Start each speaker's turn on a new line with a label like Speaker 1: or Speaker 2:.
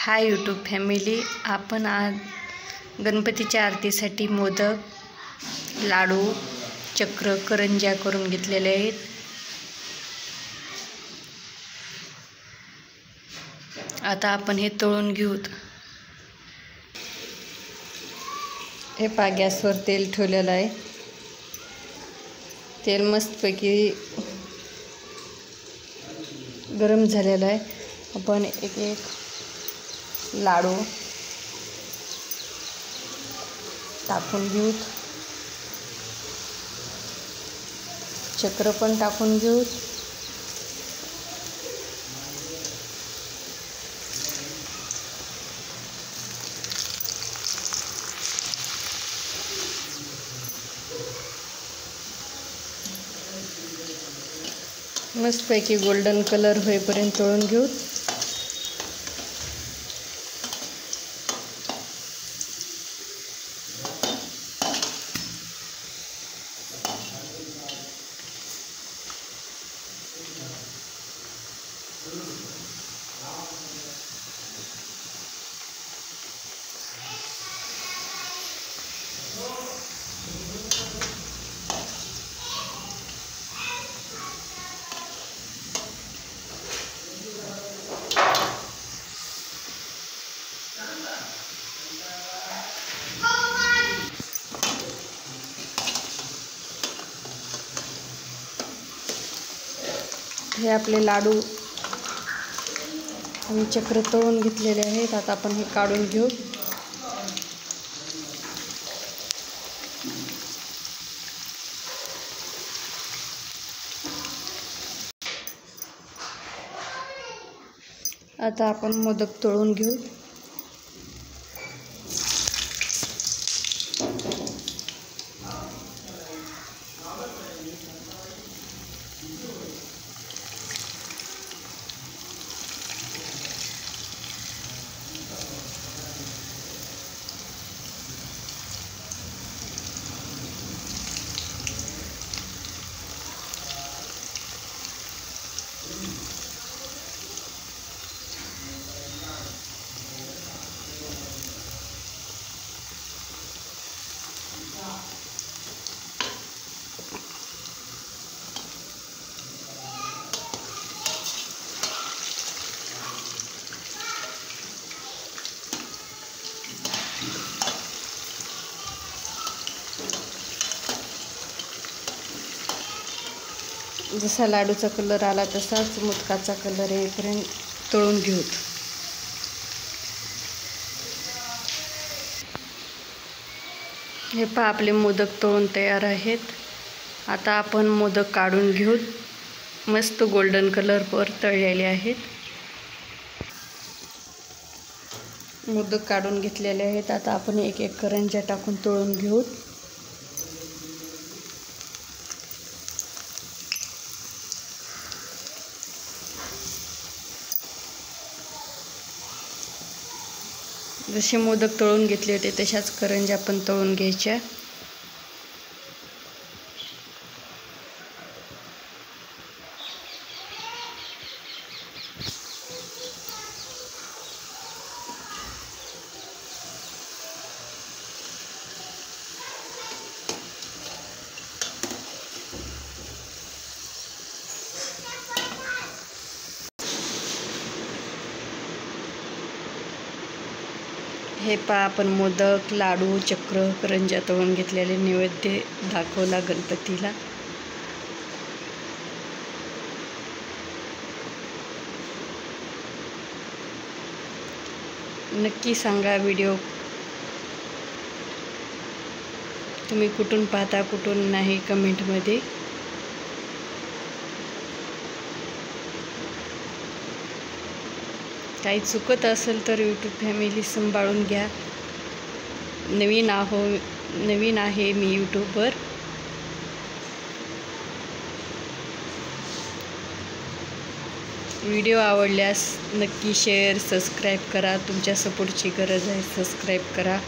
Speaker 1: Hi YouTube family, आपण आज गणपतीच्या आरतीसाठी मोदक, लाडू, चक्र, करंज्या करून घेतलेले आहेत। आता आपण हे तळून घेऊत। हे पहा, गॅसवर तेल ठेवलेलं आहे। तेल मस्तपैकी गरम झालेलं आहे। आपण एक एक लाडू टाकून घेऊत, चक्र पण टाकून घेऊत। मस्तपैकी गोल्डन कलर होईपर्यंत तळून घेऊ। हे आपले लाडू आणि चक्र तळून घेतलेले आहेत। आता आपण हे काढून घेऊ। आता आपण मोदक तळून घेऊ। जसा लाडूचा कलर आला तसाच मोदकाचा कलर येईपर्यंत तळून घेऊ। हे पहा, आपले मोदक तळून तयार आहेत। आता आपण मोदक काढून घेऊ। मस्त गोल्डन कलरवर तळलेले आहेत। मोदक काढून घेतलेले आहेत। आता आपण एक एक करंज्या टाकून तळून घेऊ। जसे मोदक तळून घेतले होते तशाच करंज्या पण तळून घ्यायच्या। हे पहा, आपण मोदक, लाडू, चक्र, करंज्या तळून घेतलेले नैवेद्य दाखवला गणपतीला। नक्की सांगा व्हिडिओ तुम्ही कुठून पाहता, कुठून नाही, कमेंटमध्ये। काही चुकत असेल तर यूट्यूब फॅमिली सांभाळून घ्या। नवीन आहे मी यूट्यूबवर। व्हिडिओ आवडल्यास नक्की शेअर, सबस्क्राईब करा। तुमच्या सपोर्टची गरज आहे, सबस्क्राईब करा।